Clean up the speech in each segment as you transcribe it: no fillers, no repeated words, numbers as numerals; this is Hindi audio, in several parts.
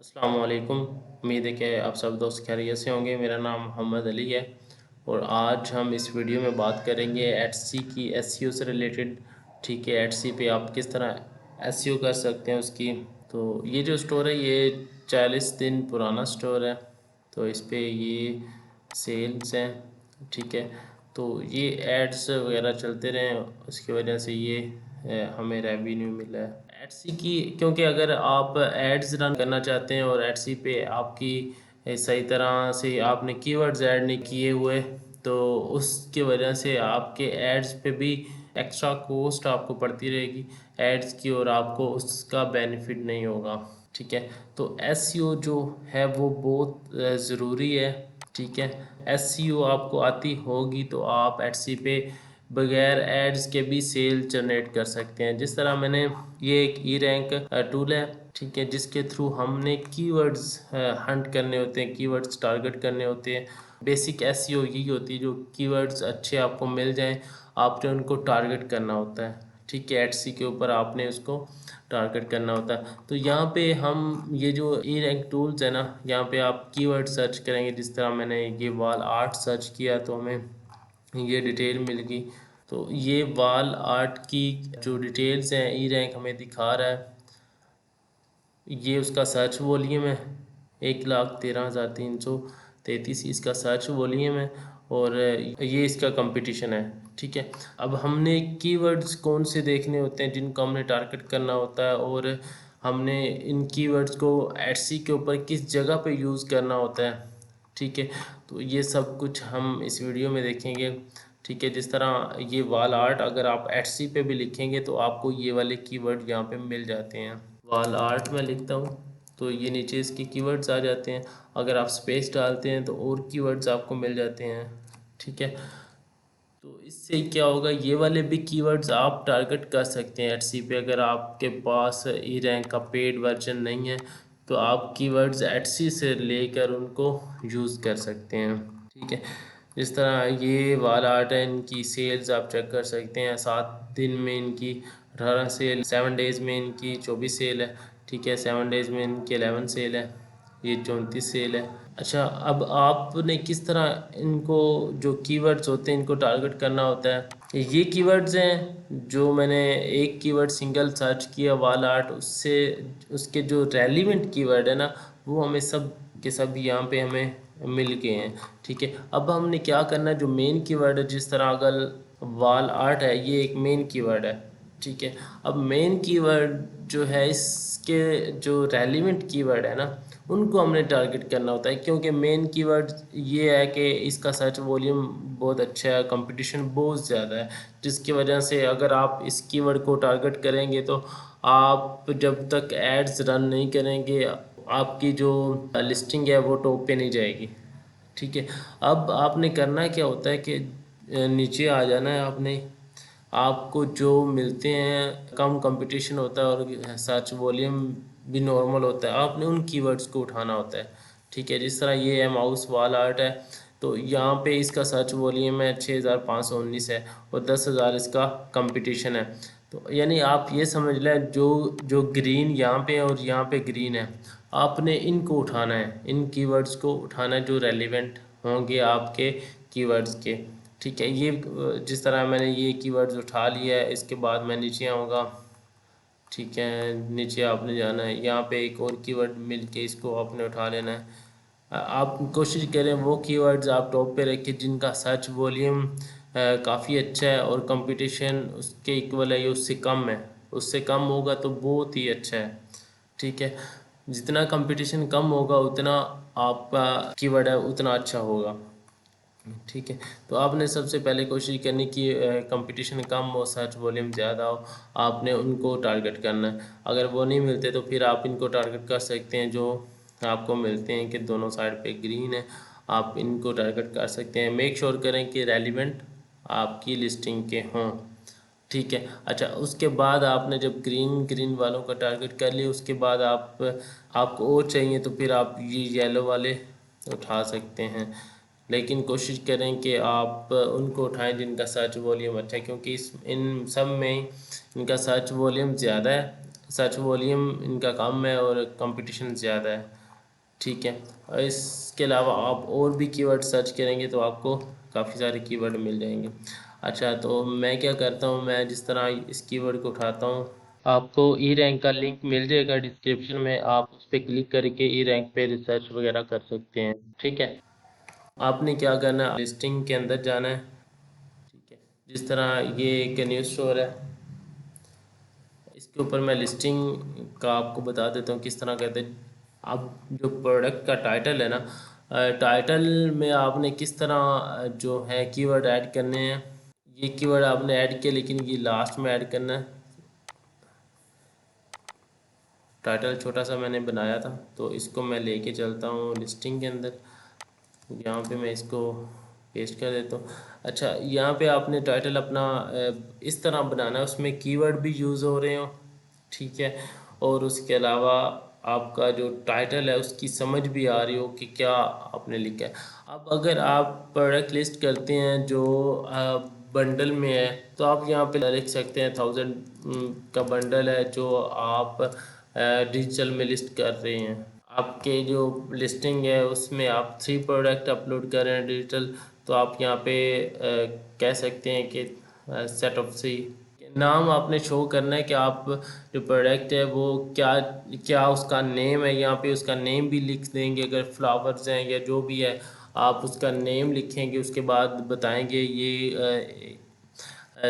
अस्सलाम वालेकुम। उम्मीद है कि आप सब दोस्त खैरियत से होंगे। मेरा नाम मोहम्मद अली है और आज हम इस वीडियो में बात करेंगे एटसी की एसईओ से रिलेटेड। ठीक है, एटसी पे आप किस तरह एसईओ कर सकते हैं उसकी। तो ये जो स्टोर है ये 40 दिन पुराना स्टोर है। तो इस पे ये सेल्स हैं। ठीक है, तो ये एड्स वगैरह चलते रहे, उसकी वजह से ये हमें रेवेन्यू मिला है एडसी की। क्योंकि अगर आप एड्स रन करना चाहते हैं और एडसी पे आपकी सही तरह से आपने कीवर्ड्स ऐड नहीं किए हुए, तो उसकी वजह से आपके एड्स पे भी एक्स्ट्रा कॉस्ट आपको पड़ती रहेगी एड्स की और आपको उसका बेनिफिट नहीं होगा। ठीक है, तो एसईओ जो है वो बहुत ज़रूरी है। ठीक है, एसईओ आपको आती होगी तो आप एटसी पे बगैर एड्स के भी सेल जनरेट कर सकते हैं। जिस तरह मैंने ये एक ई रैंक टूल है, ठीक है, जिसके थ्रू हमने कीवर्ड्स हंट करने होते हैं, कीवर्ड्स टारगेट करने होते हैं। बेसिक एसईओ यही होती है, जो कीवर्ड्स अच्छे आपको मिल जाएं आपने उनको टारगेट करना होता है। ठीक है, एटसी के ऊपर आपने उसको टारगेट करना होता है। तो यहाँ पे हम ये जो ई रैंक टूल्स है ना, यहाँ पे आप कीवर्ड सर्च करेंगे। जिस तरह मैंने ये वॉल आर्ट सर्च किया तो हमें ये डिटेल मिल गई। तो ये वॉल आर्ट की जो डिटेल्स हैं ई रैंक हमें दिखा रहा है। ये उसका सर्च वॉल्यूम है, 1,13,333 इसका सर्च वॉल्यूम है और ये इसका कंपटीशन है। ठीक है, अब हमने कीवर्ड्स कौन से देखने होते हैं जिनको हमने टारगेट करना होता है और हमने इन कीवर्ड्स को एटसी के ऊपर किस जगह पे यूज़ करना होता है। ठीक है, तो ये सब कुछ हम इस वीडियो में देखेंगे। ठीक है, जिस तरह ये वॉल आर्ट अगर आप एटसी पे भी लिखेंगे तो आपको ये वाले कीवर्ड यहाँ पे मिल जाते हैं। वॉल आर्ट में लिखता हूँ तो ये नीचे इसके कीवर्ड्स आ जाते हैं। अगर आप स्पेस डालते हैं तो और कीवर्ड्स आपको मिल जाते हैं। ठीक है, तो इससे क्या होगा, ये वाले भी कीवर्ड्स आप टारगेट कर सकते हैं एटसी पे। अगर आपके पास ई रैंक का पेड वर्जन नहीं है तो आप कीवर्ड्स एटसी से लेकर उनको यूज़ कर सकते हैं। ठीक है, जिस तरह ये वाला आर्ट है, इनकी सेल्स आप चेक कर सकते हैं। 7 दिन में इनकी 18 सेल, 7 डेज़ में इनकी 24 सेल है। ठीक है, 7 डेज़ में इनकी 11 सेल है, ये 34 सेल है। अच्छा, अब आपने किस तरह इनको जो कीवर्ड्स होते हैं इनको टारगेट करना होता है। ये कीवर्ड्स हैं जो मैंने एक कीवर्ड सिंगल सर्च किया वॉल आर्ट, उससे उसके जो रेलिवेंट कीवर्ड है ना वो हमें सब के सब यहाँ पे हमें मिल गए हैं। ठीक है, अब हमने क्या करना है, जो मेन कीवर्ड है, जिस तरह अगर वॉल आर्ट है ये एक मेन कीवर्ड है। ठीक है, अब मेन कीवर्ड जो है इसके जो रेलिवेंट कीवर्ड है ना उनको हमने टारगेट करना होता है। क्योंकि मेन कीवर्ड ये है कि इसका सर्च वॉल्यूम बहुत अच्छा है, कंपटीशन बहुत ज़्यादा है, जिसकी वजह से अगर आप इस कीवर्ड को टारगेट करेंगे तो आप जब तक एड्स रन नहीं करेंगे आपकी जो लिस्टिंग है वो टॉप पे नहीं जाएगी। ठीक है, अब आपने करना क्या होता है कि नीचे आ जाना है आपने। आपको जो मिलते हैं कम कंपटीशन होता है और सर्च वॉल्यूम भी नॉर्मल होता है, आपने उन कीवर्ड्स को उठाना होता है। ठीक है, जिस तरह ये है माउस वॉल आर्ट है, तो यहाँ पे इसका सर्च वॉल्यूम है 6,519 है और 10,000 इसका कंपटीशन है। तो यानी आप ये समझ लें जो जो ग्रीन यहाँ पे है और यहाँ पे ग्रीन है, आपने इनको उठाना है, इन कीवर्ड्स को उठाना है जो रेलिवेंट होंगे आपके कीवर्ड्स के। ठीक है, ये जिस तरह मैंने ये कीवर्ड्स उठा लिया है, इसके बाद मैं नीचे आऊँगा। ठीक है, नीचे आपने जाना है, यहाँ पे एक और कीवर्ड मिल के इसको आपने उठा लेना है। आप कोशिश करें वो कीवर्ड्स आप टॉप पे रखें जिनका सर्च वॉल्यूम काफ़ी अच्छा है और कंपटीशन उसके इक्वल है या उससे कम है। उससे कम होगा तो बहुत ही अच्छा है। ठीक है, जितना कंपटीशन कम होगा उतना आपका कीवर्ड है उतना अच्छा होगा। ठीक है, तो आपने सबसे पहले कोशिश करनी कि कंपटीशन कम हो, सर्च वॉल्यूम ज़्यादा हो, आपने उनको टारगेट करना है। अगर वो नहीं मिलते तो फिर आप इनको टारगेट कर सकते हैं जो आपको मिलते हैं कि दोनों साइड पे ग्रीन है, आप इनको टारगेट कर सकते हैं। मेक श्योर करें कि रेलिवेंट आपकी लिस्टिंग के हों। ठीक है, अच्छा, उसके बाद आपने जब ग्रीन ग्रीन वालों का टारगेट कर लिया उसके बाद आपको और चाहिए तो फिर आप ये येलो वाले उठा सकते हैं। लेकिन कोशिश करें कि आप उनको उठाएं जिनका सर्च वॉल्यूम अच्छा है, क्योंकि इस इन सब में इनका सर्च वॉल्यूम ज़्यादा है सर्च वॉल्यूम इनका कम है और कंपटीशन ज़्यादा है, ठीक है। और इसके अलावा आप और भी कीवर्ड सर्च करेंगे तो आपको काफ़ी सारे कीवर्ड मिल जाएंगे। अच्छा, तो मैं क्या करता हूँ, मैं जिस तरह इस कीवर्ड को उठाता हूँ, आपको ई रैंक का लिंक मिल जाएगा डिस्क्रिप्शन में, आप उस पर क्लिक करके ई रैंक पे रिसर्च वगैरह कर सकते हैं, ठीक है। आपने क्या करना है, लिस्टिंग के अंदर जाना है, ठीक है। जिस तरह ये एक न्यूज़ स्टोर है, इसके ऊपर मैं लिस्टिंग का आपको बता देता हूँ किस तरह कहते हैं। अब जो प्रोडक्ट का टाइटल है ना, टाइटल में आपने किस तरह जो है कीवर्ड ऐड करने हैं। ये कीवर्ड आपने ऐड किया लेकिन ये लास्ट में ऐड करना है। टाइटल छोटा सा मैंने बनाया था तो इसको मैं लेके चलता हूँ लिस्टिंग के अंदर। यहाँ पे मैं इसको पेस्ट कर देता हूँ। अच्छा, यहाँ पे आपने टाइटल अपना इस तरह बनाना है, उसमें कीवर्ड भी यूज़ हो रहे हो, ठीक है। और उसके अलावा आपका जो टाइटल है उसकी समझ भी आ रही हो कि क्या आपने लिखा है। अब अगर आप प्रोडक्ट लिस्ट करते हैं जो बंडल में है तो आप यहाँ पे लिख सकते हैं 1000 का बंडल है जो आप डिजिटल में लिस्ट कर रहे हैं। आपके जो लिस्टिंग है उसमें आप 3 प्रोडक्ट अपलोड कर रहे हैं डिजिटल, तो आप यहाँ पे कह सकते हैं कि सेट ऑफ 3 नाम आपने शो करना है कि आप जो प्रोडक्ट है वो क्या क्या उसका नेम है। यहाँ पे उसका नेम भी लिख देंगे, अगर फ्लावर्स हैं या जो भी है आप उसका नेम लिखेंगे। उसके बाद बताएंगे ये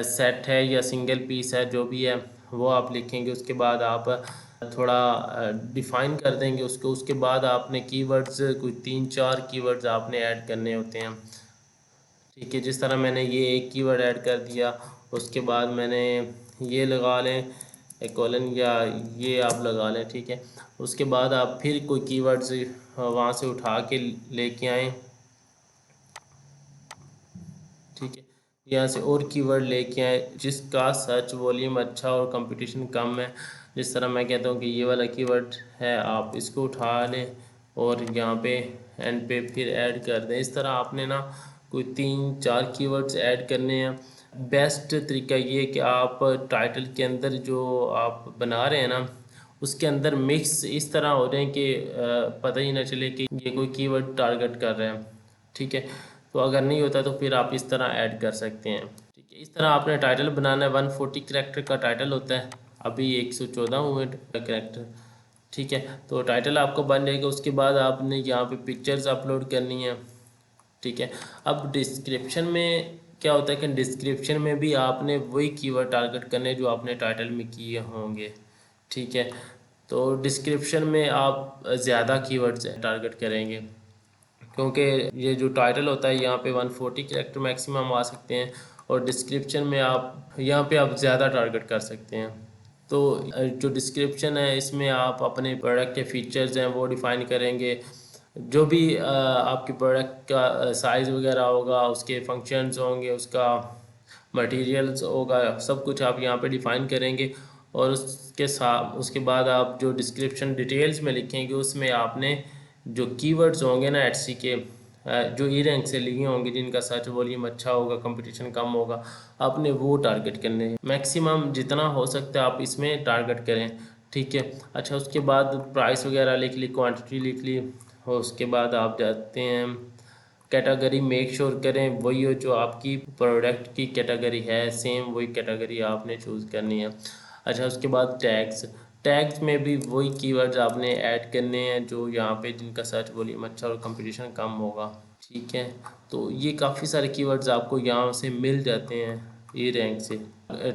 सेट है या सिंगल पीस है, जो भी है वो आप लिखेंगे। उसके बाद आप थोड़ा डिफ़ाइन कर देंगे उसको। उसके बाद आपने कीवर्ड्स कोई 3-4 कीवर्ड्स आपने ऐड करने होते हैं, ठीक है। जिस तरह मैंने ये एक कीवर्ड ऐड कर दिया, उसके बाद मैंने ये लगा लें एक कॉलन या ये आप लगा लें, ठीक है। उसके बाद आप फिर कोई कीवर्ड्स वहाँ से उठा के लेके आएँ, ठीक है। यहाँ से और कीवर्ड लेके आए जिसका सर्च वॉल्यूम अच्छा और कंपटीशन कम है। जिस तरह मैं कहता हूँ कि ये वाला कीवर्ड है, आप इसको उठा लें और यहाँ पे एंड पे फिर ऐड कर दें। इस तरह आपने ना कोई 3-4 कीवर्ड्स ऐड करने हैं। बेस्ट तरीका ये है कि आप टाइटल के अंदर जो आप बना रहे हैं ना उसके अंदर मिक्स इस तरह हो रहे हैं कि पता ही ना चले कि ये कोई कीवर्ड टारगेट कर रहे हैं, ठीक है। तो अगर नहीं होता तो फिर आप इस तरह ऐड कर सकते हैं, ठीक है। इस तरह आपने टाइटल बनाना है। 140 करैक्टर का टाइटल होता है, अभी 114 हुए करैक्टर, ठीक है। तो टाइटल आपको बन जाएगा। उसके बाद आपने यहाँ पे पिक्चर्स अपलोड करनी है, ठीक है। अब डिस्क्रिप्शन में क्या होता है कि डिस्क्रिप्शन में भी आपने वही कीवर्ड टारगेट करने जो आपने टाइटल में किए होंगे, ठीक है। तो डिस्क्रिप्शन में आप ज़्यादा कीवर्ड्स टारगेट करेंगे क्योंकि ये जो टाइटल होता है यहाँ पे 140 कैरेक्टर मैक्सिमम आ सकते हैं और डिस्क्रिप्शन में आप यहाँ पे आप ज़्यादा टारगेट कर सकते हैं। तो जो डिस्क्रिप्शन है इसमें आप अपने प्रोडक्ट के फीचर्स हैं वो डिफ़ाइन करेंगे। जो भी आपके प्रोडक्ट का साइज़ वगैरह होगा, उसके फंक्शंस होंगे, उसका मटेरियल्स होगा, सब कुछ आप यहाँ पे डिफ़ाइन करेंगे। और उसके बाद आप जो डिस्क्रिप्शन डिटेल्स में लिखेंगे उसमें आपने जो कीवर्ड्स होंगे ना एटसी के जो ई रैंक से लिए होंगे जिनका सर्च वॉल्यूम अच्छा होगा, कंपटीशन कम होगा, आपने वो टारगेट करने हैं। मैक्सिमम जितना हो सकता है आप इसमें टारगेट करें, ठीक है। अच्छा, उसके बाद प्राइस वगैरह लिख ली, क्वांटिटी लिख ली और उसके बाद आप जाते हैं कैटेगरी। मेक श्योर करें वही हो जो आपकी प्रोडक्ट की कैटेगरी है, सेम वही कैटेगरी आपने चूज़ करनी है। अच्छा, उसके बाद टैग्स। टैग्स में भी वही कीवर्ड्स आपने ऐड करने हैं जो यहाँ पे जिनका सर्च वॉल्यूम अच्छा और कंपटीशन कम होगा, ठीक है। तो ये काफ़ी सारे कीवर्ड्स आपको यहाँ से मिल जाते हैं ये रैंक से।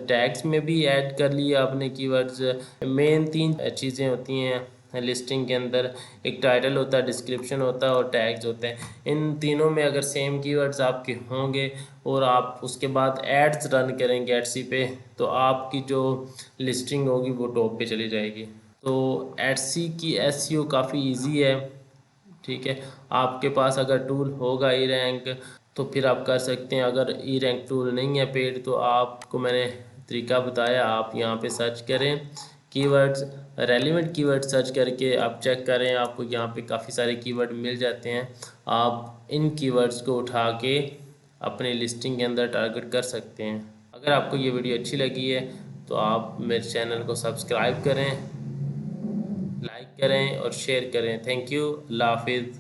टैग्स में भी ऐड कर लिए आपने कीवर्ड्स। मेन 3 चीज़ें होती हैं लिस्टिंग के अंदर, एक टाइटल होता है, डिस्क्रिप्शन होता है और टैग्स होते हैं। इन तीनों में अगर सेम कीवर्ड्स आपके होंगे और आप उसके बाद एड्स रन करेंगे एडसी पे तो आपकी जो लिस्टिंग होगी वो टॉप पे चली जाएगी। तो एडसी की एसईओ काफ़ी इजी है, ठीक है। आपके पास अगर टूल होगा ई रैंक तो फिर आप कर सकते हैं। अगर ई रैंक टूल नहीं है पेड तो आपको मैंने तरीका बताया, आप यहाँ पे सर्च करें कीवर्ड्स, रेलिवेंट कीवर्ड सर्च करके आप चेक करें, आपको यहाँ पे काफ़ी सारे कीवर्ड मिल जाते हैं। आप इन कीवर्ड्स को उठा के अपनी लिस्टिंग के अंदर टारगेट कर सकते हैं। अगर आपको ये वीडियो अच्छी लगी है तो आप मेरे चैनल को सब्सक्राइब करें, लाइक करें और शेयर करें। Thank you. अल्लाह हाफिज़।